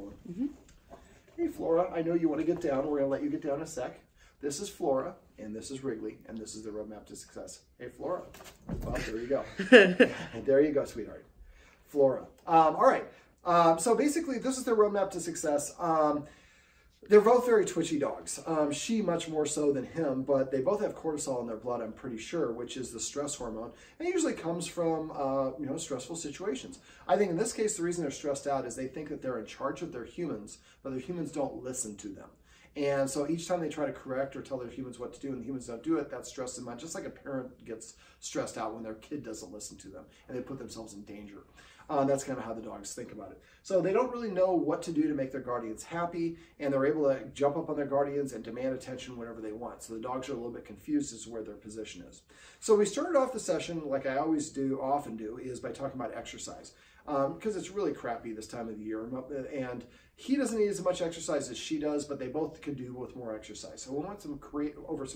Mm-hmm. Hey Flora, I know you want to get down. We're going to let you get down in a sec. This is Flora, and this is Wrigley, and this is the roadmap to success. Hey Flora. Well, there you go. There you go, sweetheart. Flora. All right. So basically, this is the roadmap to success. They're both very twitchy dogs. She much more so than him, but they both have cortisol in their blood, I'm pretty sure, which is the stress hormone. And it usually comes from, stressful situations. I think in this case, the reason they're stressed out is they think that they're in charge of their humans, but their humans don't listen to them. And so each time they try to correct or tell their humans what to do and the humans don't do it, that stresses them out. Just like a parent gets stressed out when their kid doesn't listen to them and they put themselves in danger. That's kind of how the dogs think about it. So they don't really know what to do to make their guardians happy, and they're able to jump up on their guardians and demand attention whenever they want. So the dogs are a little bit confused as to where their position is. So we started off the session, like I always do, often do, is by talking about exercise. Because it's really crappy this time of the year, and he doesn't need as much exercise as she does, but they both could do with more exercise. So we went some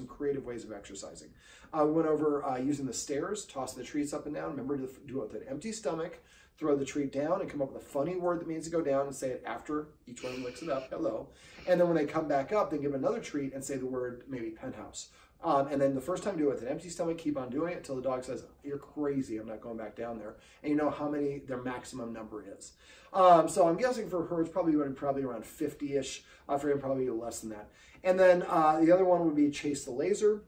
creative ways of exercising. We went over using the stairs, toss the treats up and down. Remember to do it with an empty stomach, throw the treat down and come up with a funny word that means to go down and say it after each one licks it up, hello. And then when they come back up, then give another treat and say the word maybe penthouse. And then the first time do it with an empty stomach, keep on doing it until the dog says, you're crazy, I'm not going back down there. And you know how many their maximum number is. So I'm guessing for her, it's probably around 50-ish. For him, probably less than that. And then the other one would be chase the laser.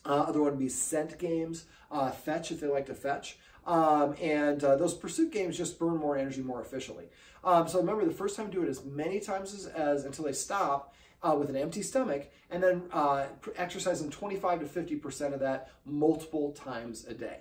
Other one would be scent games, fetch if they like to fetch. Those pursuit games just burn more energy more efficiently. So remember, the first time do it as many times as until they stop, with an empty stomach, and then exercising 25 to 50% of that multiple times a day.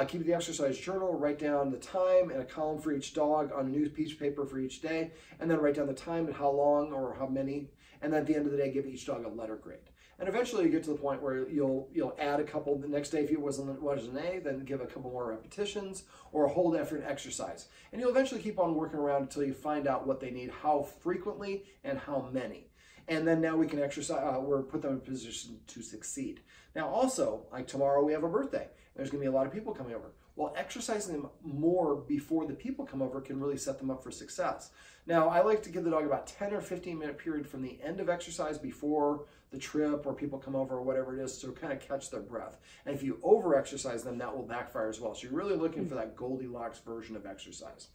Keep the exercise journal, write down the time and a column for each dog on a new piece of paper for each day, and then write down the time and how long or how many, and then at the end of the day, give each dog a letter grade. And eventually you get to the point where you'll add a couple the next day if it was an A, then give a couple more repetitions or a hold effort exercise. And you'll eventually keep on working around until you find out what they need, how frequently and how many. And then now we can exercise, put them in a position to succeed. Now also, like tomorrow we have a birthday. There's gonna be a lot of people coming over. Well, exercising them more before the people come over can really set them up for success. Now, I like to give the dog about 10 or 15 minute period from the end of exercise before the trip or people come over or whatever it is to kind of catch their breath. And if you over exercise them, that will backfire as well. So you're really looking for that Goldilocks version of exercise.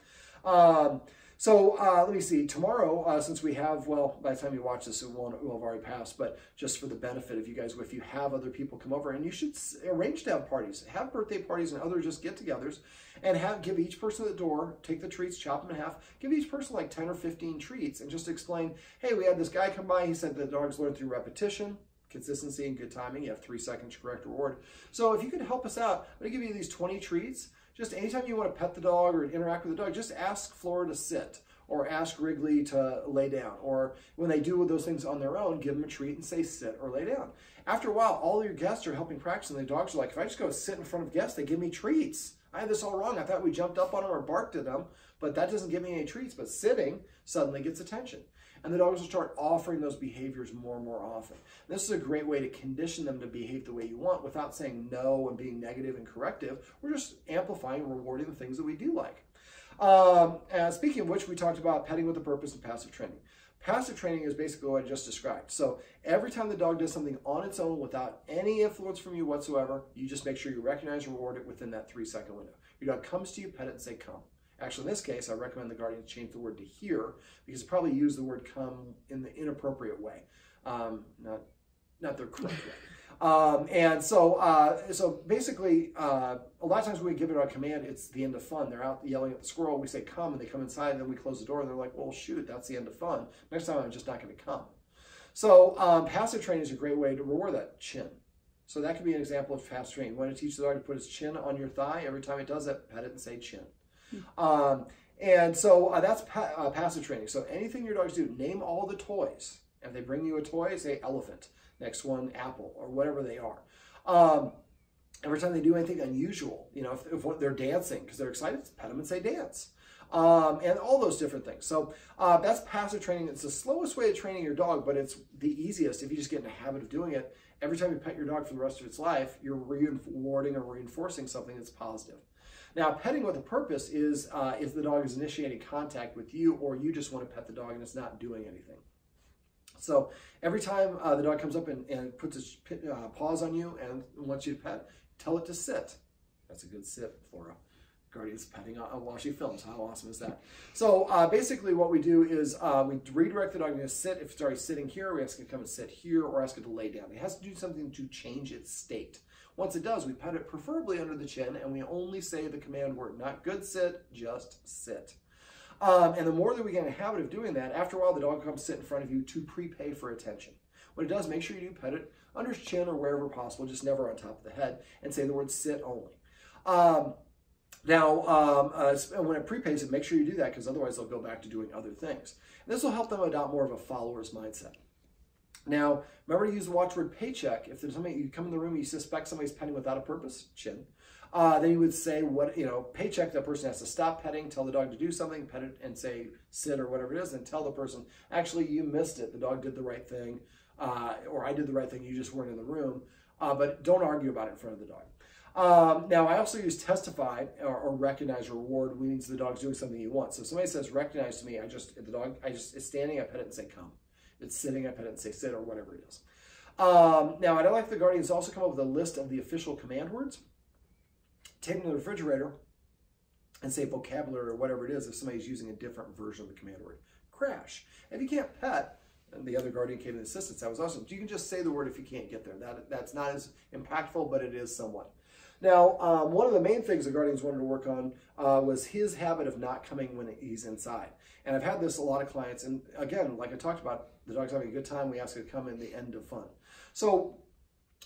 Let me see, tomorrow, since we have, well, by the time you watch this, it will have already passed, but just for the benefit of you guys, if you have other people come over, and you should arrange to have parties, have birthday parties and other just get-togethers, and give each person at the door, take the treats, chop them in half, give each person like 10 or 15 treats, and just explain, hey, we had this guy come by, he said the dogs learn through repetition, consistency, and good timing. You have 3 seconds to correct reward. So if you could help us out, I'm going to give you these 20 treats. Just anytime you want to pet the dog or interact with the dog, just ask Flora to sit or ask Wrigley to lay down. Or when they do those things on their own, give them a treat and say sit or lay down. After a while, all your guests are helping practice and the dogs are like, if I just go sit in front of guests, they give me treats. I had this all wrong. I thought we jumped up on them or barked at them, but that doesn't give me any treats. But sitting suddenly gets attention. And the dogs will start offering those behaviors more and more often. This is a great way to condition them to behave the way you want without saying no and being negative and corrective. We're just amplifying and rewarding the things that we do like. Speaking of which, we talked about petting with a purpose and passive training. Passive training is basically what I just described. So every time the dog does something on its own without any influence from you whatsoever, you just make sure you recognize and reward it within that 3-second window. Your dog comes to you, pet it, and say come. Actually, in this case, I recommend the guardians change the word to hear because probably use the word come in the inappropriate way, not the correct way. So basically, a lot of times when we give it a command, it's the end of fun. They're out yelling at the squirrel. We say come, and they come inside, and then we close the door, and they're like, well, shoot, that's the end of fun. Next time, I'm just not going to come. So passive training is a great way to reward that chin. So that could be an example of passive training. You want to teach the dog to put its chin on your thigh. Every time it does that, pet it and say chin. That's passive training. So anything your dogs do, name all the toys. If they bring you a toy, say elephant. Next one, apple, or whatever they are. Every time they do anything unusual, if they're dancing because they're excited, pet them and say dance. And all those different things. So that's passive training. It's the slowest way of training your dog, but it's the easiest if you just get in a habit of doing it. Every time you pet your dog for the rest of its life, you're rewarding or reinforcing something that's positive. Now, petting with a purpose is if the dog is initiating contact with you, or you just want to pet the dog and it's not doing anything. So every time the dog comes up and puts its paws on you and wants you to pet, tell it to sit. That's a good sit, Flora. Guardian's petting while she films. How awesome is that? So basically what we do is we redirect the dog to sit. If it's already sitting here, we ask it to come and sit here, or ask it to lay down. It has to do something to change its state. Once it does, we pet it preferably under the chin, and we only say the command word, not good sit, just sit. And the more that we get in a habit of doing that, after a while the dog comes sit in front of you to prepay for attention. When it does, make sure you do pet it under its chin or wherever possible, just never on top of the head, and say the word sit only. When it prepays it, make sure you do that, because otherwise they'll go back to doing other things. And this will help them adopt more of a follower's mindset. Now, remember to use the watchword paycheck. If there's somebody, you come in the room and you suspect somebody's petting without a purpose, chin, then you would say, paycheck, that person has to stop petting, tell the dog to do something, pet it and say sit or whatever it is, and tell the person, actually, you missed it. The dog did the right thing, or I did the right thing, you just weren't in the room. But don't argue about it in front of the dog. Now, I also use testify or recognize reward, means the dog's doing something you want. So if somebody says recognize to me, it's standing, I pet it and say come. If it's sitting, I pet it and say sit, or whatever it is. Now, I'd like the Guardians to also come up with a list of the official command words. Take them to the refrigerator and say vocabulary or whatever it is if somebody's using a different version of the command word. Crash. If you can't pet, and the other Guardian came in assistance, that was awesome. You can just say the word if you can't get there. That's not as impactful, but it is somewhat. Now, one of the main things the Guardians wanted to work on was his habit of not coming when he's inside. And I've had this a lot of clients, and again, like I talked about, the dog's having a good time, we ask it to come in the end of fun. So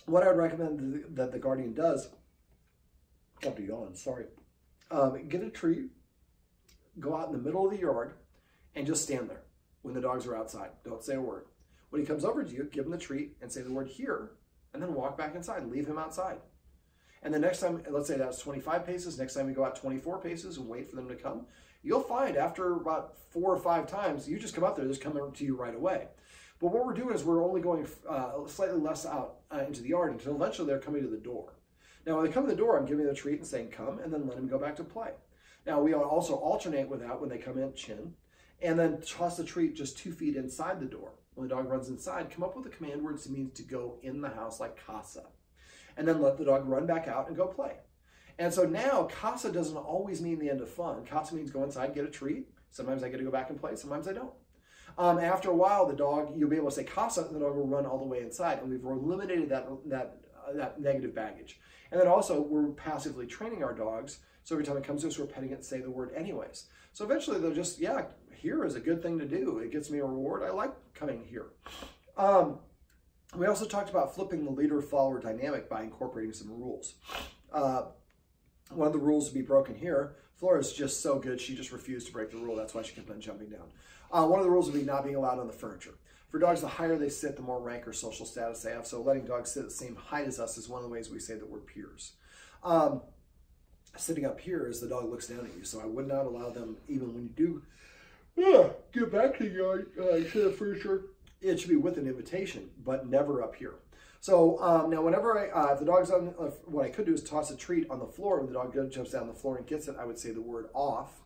what I would recommend that the Guardian does, I'll be on, sorry, get a treat, go out in the middle of the yard, and just stand there when the dogs are outside. Don't say a word. When he comes over to you, give him the treat and say the word here, and then walk back inside and leave him outside. And the next time, let's say that's 25 paces, next time you go out 24 paces and wait for them to come, you'll find after about 4 or 5 times, you just come out there, they're just coming to you right away. But what we're doing is we're only going slightly less out into the yard until eventually they're coming to the door. Now, when they come to the door, I'm giving them the treat and saying come, and then let them go back to play. Now, we also alternate with that when they come in, chin, and then toss the treat just 2 feet inside the door. When the dog runs inside, come up with a command word that means to go in the house, like casa. And then let the dog run back out and go play. And so now, casa doesn't always mean the end of fun. Casa means go inside, get a treat. Sometimes I get to go back and play, sometimes I don't. After a while, the dog, you'll be able to say casa, and the dog will run all the way inside. And we've eliminated that negative baggage. And then also, we're passively training our dogs. So every time it comes to us, we're petting it and say the word anyways. So eventually, they'll just, yeah, here is a good thing to do. It gets me a reward. I like coming here. We also talked about flipping the leader-follower dynamic by incorporating some rules. One of the rules to be broken here, Flora is just so good, she just refused to break the rule. That's why she kept on jumping down. One of the rules would be not being allowed on the furniture. For dogs, the higher they sit, the more rank or social status they have. So letting dogs sit at the same height as us is one of the ways we say that we're peers. Sitting up here as the dog looks down at you. So I would not allow them, even when you do get back to the yard, to the furniture, it should be with an invitation, but never up here. So now whenever if the dog's on, what I could do is toss a treat on the floor. When the dog jumps down the floor and gets it, I would say the word off.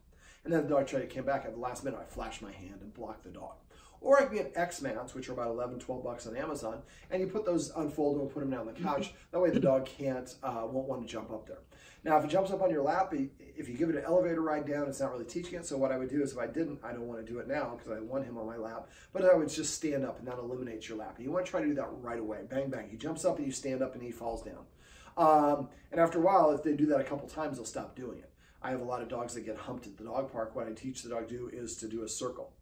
And then the dog tried to come back at the last minute, I flash my hand and block the dog. Or I can get X mounts, which are about 11, 12 bucks on Amazon, and you put those, unfold and put them down on the couch. That way the dog won't want to jump up there. Now, if it jumps up on your lap, if you give it an elevator ride down, it's not really teaching it. So what I would do is if I didn't, I don't want to do it now because I want him on my lap, but I would just stand up and that eliminates your lap. And you want to try to do that right away. Bang, bang. He jumps up and you stand up and he falls down. And after a while, if they do that a couple times, they'll stop doing it. I have a lot of dogs that get humped at the dog park. What I teach the dog to do is to do a circle.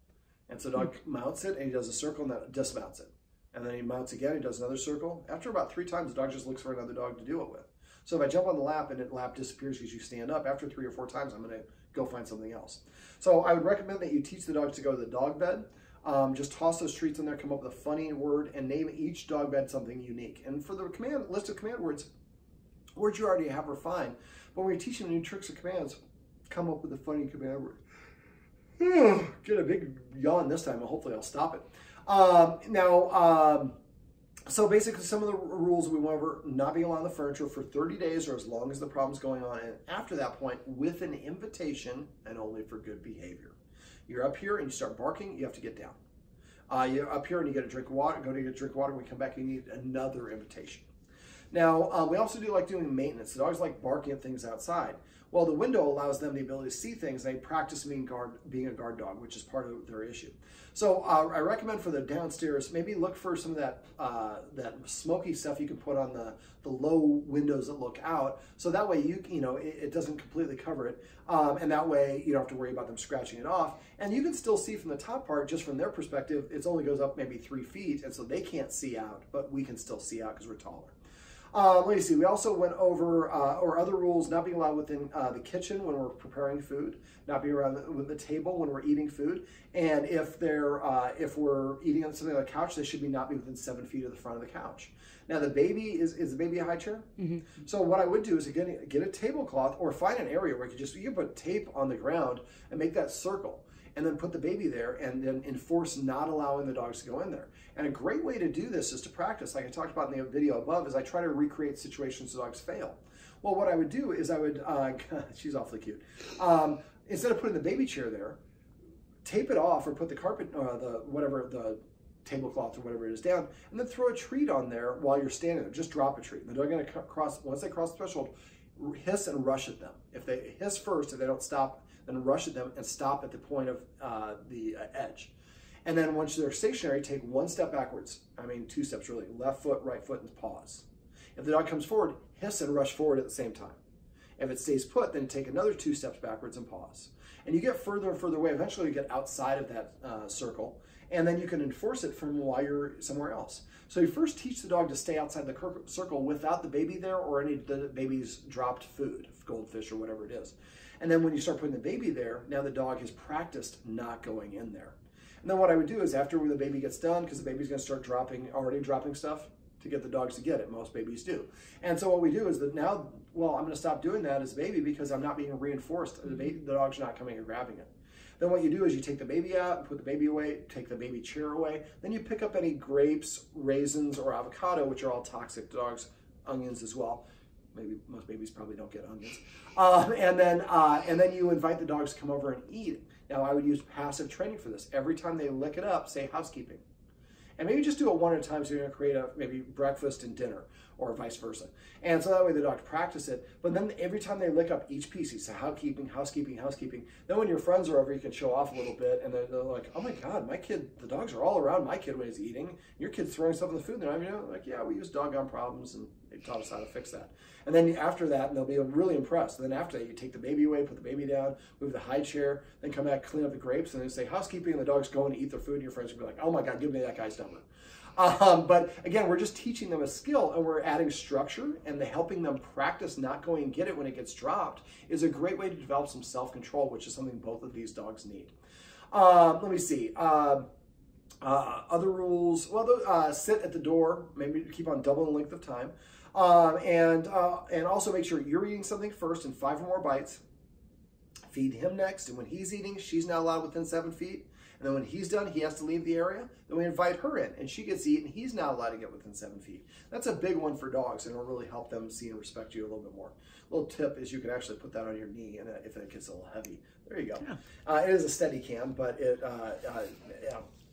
And so the dog mounts it and he does a circle and then dismounts it. And then he mounts again, he does another circle. After about 3 times, the dog just looks for another dog to do it with. So if I jump on the lap and the lap disappears because you stand up, after 3 or 4 times, I'm going to go find something else. So I would recommend that you teach the dogs to go to the dog bed. Just toss those treats in there, come up with a funny word, and name each dog bed something unique. And for the list of command words you already have are fine. But when you're teaching new tricks or commands, come up with a funny command word. Get a big yawn this time, and hopefully I'll stop it. So basically some of the rules we went over: not being allowed the furniture for 30 days or as long as the problem's going on. And after that point, with an invitation and only for good behavior. You're up here and you start barking, you have to get down. You're up here and you get a drink of water, go to get a drink of water, when we come back, you need another invitation. Now, we also do like doing maintenance. The dogs like barking at things outside. Well, the window allows them the ability to see things. They practice being a guard dog, which is part of their issue. So I recommend for the downstairs, maybe look for some of that that smoky stuff you can put on the low windows that look out. So that way it doesn't completely cover it. And that way you don't have to worry about them scratching it off. And you can still see from the top part, just from their perspective, it only goes up maybe 3 feet. And so they can't see out, but we can still see out because we're taller. Let me see, we also went over or other rules: not being allowed within the kitchen when we're preparing food, not being around with the table when we're eating food, and if we're eating on something on the couch, they should not be within 7 feet of the front of the couch. Now the baby, is the baby a high chair? Mm-hmm. So what I would do is get a tablecloth or find an area where you can put tape on the ground and make that circle, and then put the baby there and then enforce not allowing the dogs to go in there. And a great way to do this is to practice, like I talked about in the video above, is I try to recreate situations the dogs fail. Well, what I would do is I would, she's awfully cute. Instead of putting the baby chair there, tape it off or put the carpet, the tablecloth or whatever it is down, and then throw a treat on there while you're standing there. Just drop a treat. The dog going to once they cross the threshold, hiss and rush at them. If they hiss first, if they don't stop, then rush at them and stop at the point of the edge. And then once they're stationary, take 1 step backwards. 2 steps really. Left foot, right foot, and pause. If the dog comes forward, hiss and rush forward at the same time. If it stays put, then take another 2 steps backwards and pause. And you get further and further away. Eventually you get outside of that circle, and then you can enforce it from while you're somewhere else. So you first teach the dog to stay outside the circle without the baby there or any of the baby's dropped food, goldfish or whatever it is. And then when you start putting the baby there, now the dog has practiced not going in there. And then what I would do is after the baby gets done, because the baby's going to start already dropping stuff to get the dogs to get it. Most babies do. And so what we do is that now, I'm going to stop doing that as a baby because I'm not being reinforced. The dog's not coming and grabbing it. Then what you do is you take the baby out and put the baby away, take the baby chair away. Then you pick up any grapes, raisins, or avocado, which are all toxic to dogs, onions as well. Maybe most babies probably don't get onions. And then you invite the dogs to come over and eat. Now I would use passive training for this. Every time they lick it up, say housekeeping. And maybe just do it 1 at a time, so you're going to create maybe breakfast and dinner, or vice versa. And so that way the dog practice it. But then every time they lick up each piece, you say housekeeping, housekeeping, housekeeping. Then when your friends are over, you can show off a little bit, and they're like, oh my God, my kid, the dogs are all around my kid when he's eating. Your kid's throwing stuff in the food. And they're like, yeah, we use doggone problems, and they taught us how to fix that. And then after that, they'll be really impressed. And then after that, you take the baby away, put the baby down, move the high chair, then come back, clean up the grapes, and then say housekeeping, and the dog's going to eat their food, and your friends will be like, oh my God, give me that guy's number. But again, we're just teaching them a skill, and we're adding structure, and helping them practice not going and get it when it gets dropped is a great way to develop some self-control, which is something both of these dogs need. Let me see. Other rules, sit at the door, maybe keep on double the length of time. And also make sure you're eating something first in 5 or more bites. Feed him next, and when he's eating, she's not allowed within 7 feet. And then when he's done, he has to leave the area. Then we invite her in, and she gets to eat, and he's not allowed to get within 7 feet. That's a big one for dogs, and it'll really help them see and respect you a little bit more. A little tip is you can actually put that on your knee, and if it gets a little heavy, there you go. Yeah. It is a steady cam, but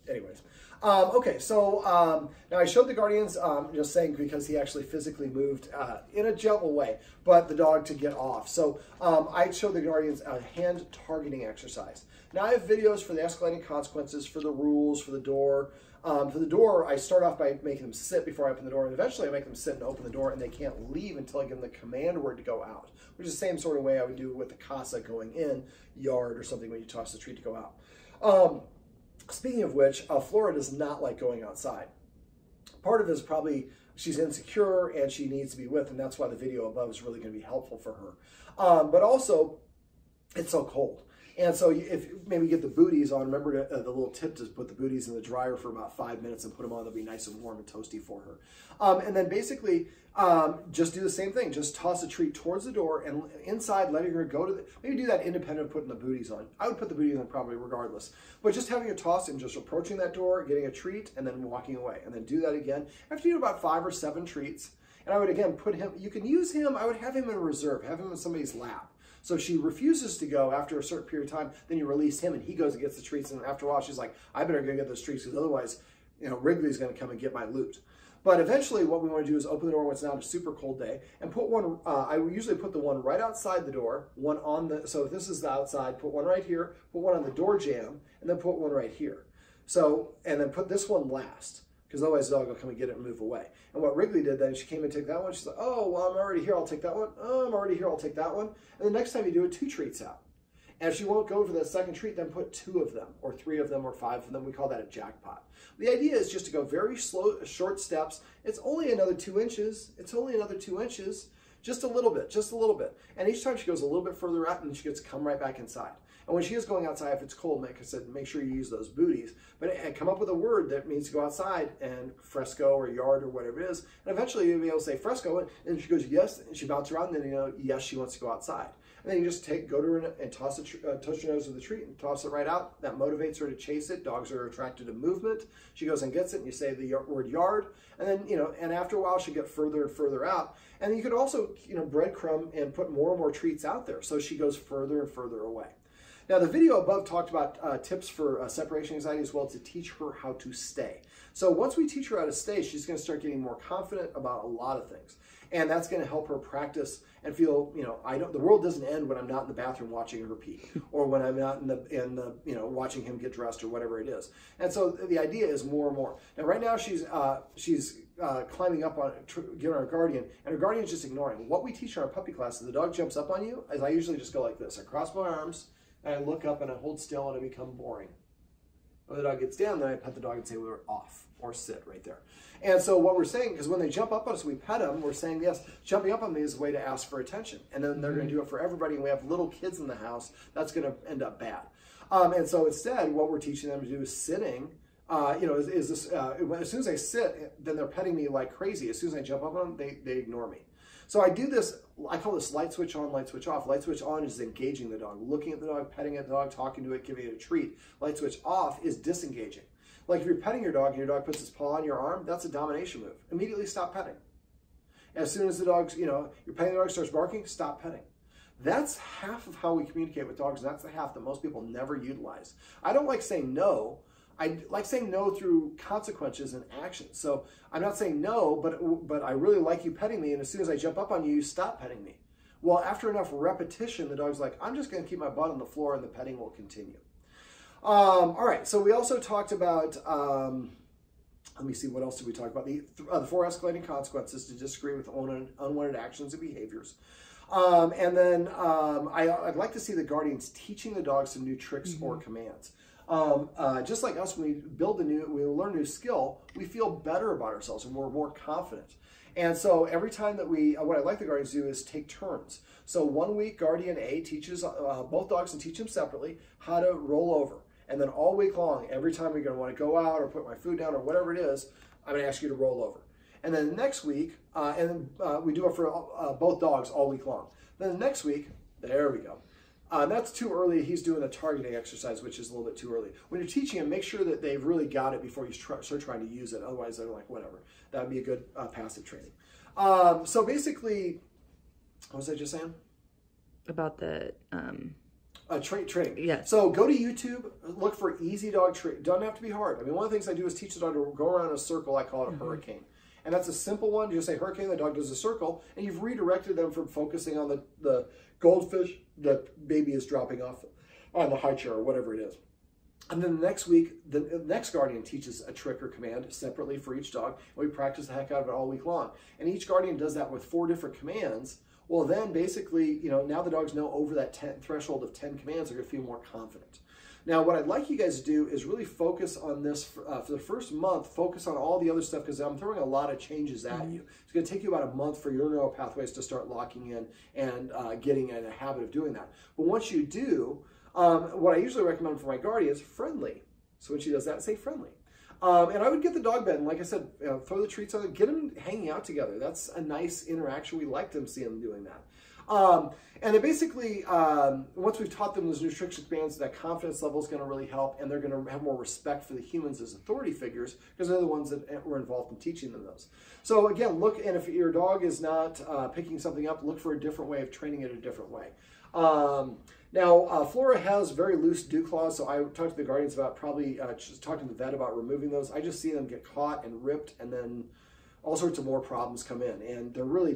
anyways. Okay, so now I showed the Guardians, just saying because he actually physically moved in a gentle way, but the dog to get off. So I showed the Guardians a hand targeting exercise. Now I have videos for the escalating consequences, for the rules, for the door. For the door, I start off by making them sit before I open the door, and eventually I make them sit and open the door, and they can't leave until I give them the command word to go out, which is the same sort of way I would do with the casa going in, yard or something when you toss the treat to go out. Speaking of which, Flora does not like going outside. Part of it is probably she's insecure and she needs to be with, and that's why the video above is really going to be helpful for her. But also, it's so cold. And so if maybe get the booties on, remember the little tip to put the booties in the dryer for about 5 minutes and put them on. They'll be nice and warm and toasty for her. And then basically just do the same thing. Just toss a treat towards the door and inside, letting her go to the, maybe do that independent of putting the booties on. I would put the booties on probably regardless. But just having a toss and just approaching that door, getting a treat, and then walking away. And then do that again. After you do about 5 or 7 treats, and I would again put him, you can use him, I would have him in reserve, have him in somebody's lap. So if she refuses to go after a certain period of time, then you release him and he goes and gets the treats. And after a while, she's like, I better go get those treats because otherwise, Wrigley's going to come and get my loot. But eventually what we want to do is open the door when it's not a super cold day and put one, I usually put the one right outside the door, one on the, so if this is the outside, put one right here, put one on the door jamb, and then put one right here. So, and then put this one last, because otherwise the dog will come and get it and move away. And what Wrigley did then, she came and took that one. She's like, oh, well, I'm already here, I'll take that one. Oh, I'm already here, I'll take that one. And the next time you do it, 2 treats out. And if she won't go for the second treat, then put 2 of them, or 3 of them, or 5 of them. We call that a jackpot. The idea is just to go very slow, short steps. It's only another 2 inches. It's only another 2 inches. Just a little bit, just a little bit. And each time she goes a little bit further out, and then she gets to come right back inside. And when she is going outside, if it's cold, like I said, make sure you use those booties. But come up with a word that means to go outside and fresco or yard or whatever it is. And eventually you'll be able to say fresco, and she goes yes, and she bounces around, and then yes, she wants to go outside. And then you just go to her and toss touch her nose with the treat and toss it right out. That motivates her to chase it. Dogs are attracted to movement. She goes and gets it, and you say the word yard, and then and after a while she'll get further and further out. And you could also breadcrumb and put more and more treats out there, so she goes further and further away. Now, the video above talked about tips for separation anxiety as well to teach her how to stay. So once we teach her how to stay, she's going to start getting more confident about a lot of things. And that's going to help her practice and feel, the world doesn't end when I'm not in the bathroom watching her pee, or when I'm not in the watching him get dressed or whatever it is. And so the idea is more and more. Now, right now she's climbing up on getting her guardian, and her guardian's just ignoring. What we teach her in puppy class is the dog jumps up on you, as I usually just go like this. I cross my arms, and I look up and I hold still and I become boring. When the dog gets down, then I pet the dog and say we're off, or sit right there. And so what we're saying, because when they jump up on us, we pet them, we're saying, yes, jumping up on me is a way to ask for attention. And then they're going to do it for everybody, and we have little kids in the house, that's going to end up bad. And so instead, what we're teaching them to do is sitting. As soon as I sit, then they're petting me like crazy. As soon as I jump up on them, they ignore me. So I do this, I call this light switch on, light switch off. Light switch on is engaging the dog, looking at the dog, petting at the dog, talking to it, giving it a treat. Light switch off is disengaging. Like if you're petting your dog and your dog puts its paw on your arm, that's a domination move. Immediately stop petting. As soon as the dog's, you're petting the dog, starts barking, stop petting. That's half of how we communicate with dogs, and that's the half that most people never utilize. I don't like saying no. I like saying no through consequences and actions. So I'm not saying no, but I really like you petting me, and as soon as I jump up on you, you stop petting me. Well, after enough repetition, the dog's like, I'm just going to keep my butt on the floor, and the petting will continue. All right, so we also talked about, let me see, what else did we talk about? The 4 escalating consequences to disagree with unwanted actions and behaviors. And then I'd like to see the guardians teaching the dogs some new tricks or commands. Just like us, when we learn a new skill, we feel better about ourselves and we're more confident. And so every time that what I'd like the guardians to do is take turns. So 1 week, guardian A teaches both dogs and teach them separately how to roll over. And then all week long, every time you're going to want to go out or put my food down or whatever it is, I'm going to ask you to roll over. And then the next week, we do it for both dogs all week long. Then the next week, there we go. That's too early. He's doing a targeting exercise, which is a little bit too early. When you're teaching him, make sure that they've really got it before you start trying to use it. Otherwise, they're like, whatever. That would be a good passive training. So basically, what was I just saying? About the... training. Yeah. So go to YouTube, look for easy dog training. Doesn't have to be hard. I mean, one of the things I do is teach the dog to go around in a circle. I call it a hurricane. And that's a simple one. You just say hurricane, the dog does a circle, and you've redirected them from focusing on the goldfish that baby is dropping off on the high chair or whatever it is. And then the next week, the next guardian teaches a trick or command separately for each dog. And we practice the heck out of it all week long. And each guardian does that with 4 different commands. Well, then basically, now the dogs know over that threshold of 10 commands, they're going to feel more confident. Now, what I'd like you guys to do is really focus on this for the first month, focus on all the other stuff, because I'm throwing a lot of changes at you. It's going to take you about a month for your neural pathways to start locking in and getting in a habit of doing that. But once you do, What I usually recommend for my guardian is friendly. So when she does that, say friendly. And I would get the dog bed, and like I said, throw the treats on it, get them hanging out together. That's a nice interaction. We like them seeing them doing that. And then basically, once we've taught them those nutrition commands, that confidence level is going to really help, and they're going to have more respect for the humans as authority figures, because they're the ones that were involved in teaching them those. So again, look, and if your dog is not picking something up, look for a different way of training it a different way. Now, Flora has very loose dew claws, so I talked to the guardians about probably just talking to the vet about removing those. I just see them get caught and ripped, and then all sorts of more problems come in, and they're really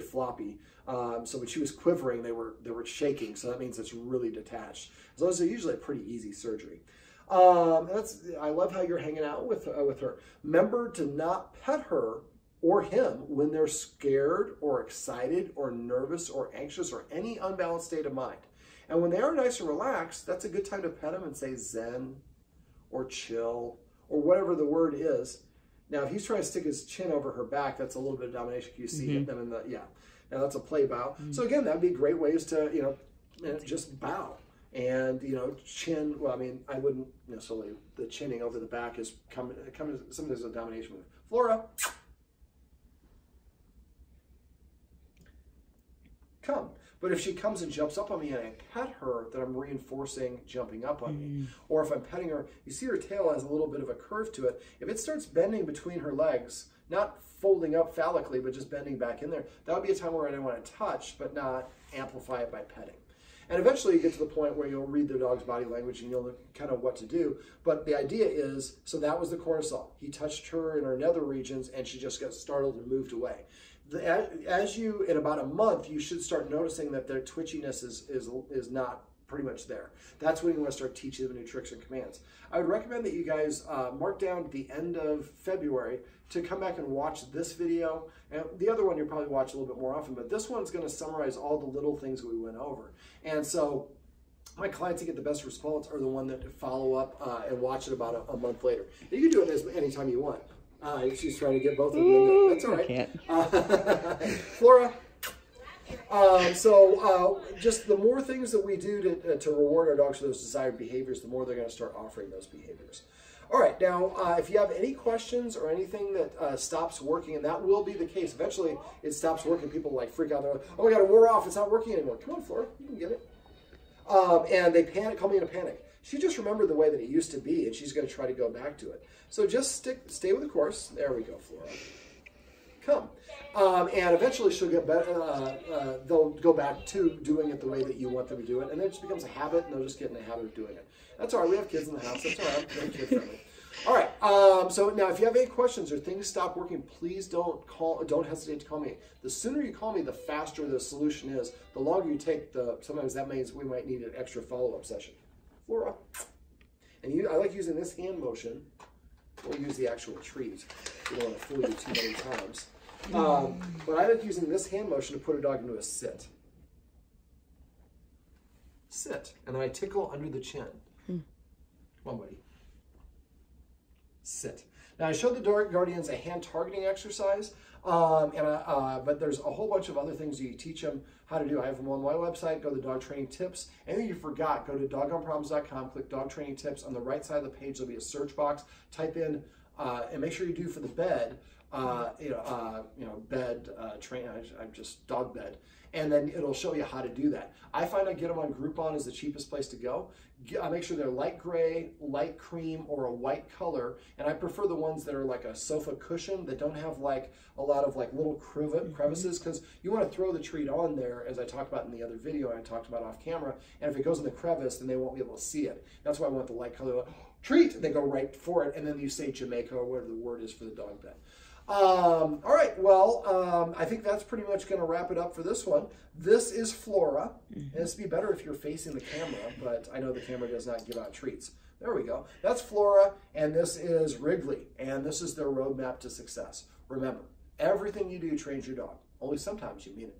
floppy. So when she was quivering, they were shaking, so that means it's really detached. So those are usually a pretty easy surgery. I love how you're hanging out with her. Remember to not pet her or him when they're scared or excited or nervous or anxious or any unbalanced state of mind. And when they are nice and relaxed, that's a good time to pet them and say zen or chill or whatever the word is. Now, if he's trying to stick his chin over her back, that's a little bit of domination. You see them in the, yeah. Now, that's a play bow. So again, that'd be great ways to, just bow. And, chin, well, I mean, I wouldn't necessarily, the chinning over the back is coming sometimes a domination with Flora. Come. But if she comes and jumps up on me and I pet her, then I'm reinforcing jumping up on me. Or if I'm petting her, you see her tail has a little bit of a curve to it. If it starts bending between her legs, not folding up phallically, but just bending back in there, that would be a time where I don't want to touch, but not amplify it by petting. And eventually you get to the point where you'll read the dog's body language and you'll know kind of what to do. But the idea is, so that was the cortisol. He touched her in her nether regions and she just got startled and moved away. As you, in about a month, you should start noticing that their twitchiness is not pretty much there. That's when you want to start teaching them nutrition commands. I would recommend that you guys mark down at the end of February to come back and watch this video. And the other one you'll probably watch a little bit more often, but this one's going to summarize all the little things we went over. And so my clients that get the best response are the one that follow up and watch it about a month later. You can do it anytime you want. She's trying to get both of them in there. That's all right. Flora. Just the more things that we do to reward our dogs for those desired behaviors, the more they're going to start offering those behaviors. All right, now, if you have any questions or anything that stops working, and that will be the case, eventually it stops working, people like freak out, they're like, oh my God, it wore off, it's not working anymore. Come on, Flora, you can get it. And they panic, call me in a panic. She just remembered the way that it used to be, and she's going to try to go back to it. So just stay with the course. There we go, Flora. Come. And eventually she'll get better. They'll go back to doing it the way that you want them to do it, and then it just becomes a habit, and they'll just get in the habit of doing it. That's all right. We have kids in the house. That's all right. Very kid friendly. All right. So now, if you have any questions or things stop working, please don't hesitate to call me. The sooner you call me, the faster the solution is. The longer you take, sometimes that means we might need an extra follow-up session. Flora. And I like using this hand motion. We'll use the actual treat. We don't want to fool you too many times. But I like using this hand motion to put a dog into a sit. Sit. And then I tickle under the chin. Come on, buddy. Sit. Now, I showed the guardians a hand targeting exercise, but there's a whole bunch of other things you teach them how to do. I have them on my website. Go to Dog Training Tips. Anything you forgot, go to doggonproblems.com, click Dog Training Tips. On the right side of the page, there'll be a search box. Type in, and make sure you do for the bed, bed training, just dog bed. And then it'll show you how to do that. I find I get them on Groupon is the cheapest place to go. I make sure they're light gray, light cream, or a white color. And I prefer the ones that are like a sofa cushion that don't have like a lot of like little crevices, because you want to throw the treat on there, as I talked about in the other video and I talked about off camera. And if it goes in the crevice, then they won't be able to see it. That's why I want the light color. Treat, and they go right for it. And then you say Jamaica or whatever the word is for the dog bed. All right, well, I think that's pretty much going to wrap it up for this one. This is Flora, and this would be better if you're facing the camera, but I know the camera does not give out treats. There we go. That's Flora, and this is Wrigley, and this is their roadmap to success. Remember, everything you do trains your dog. Only sometimes you mean it.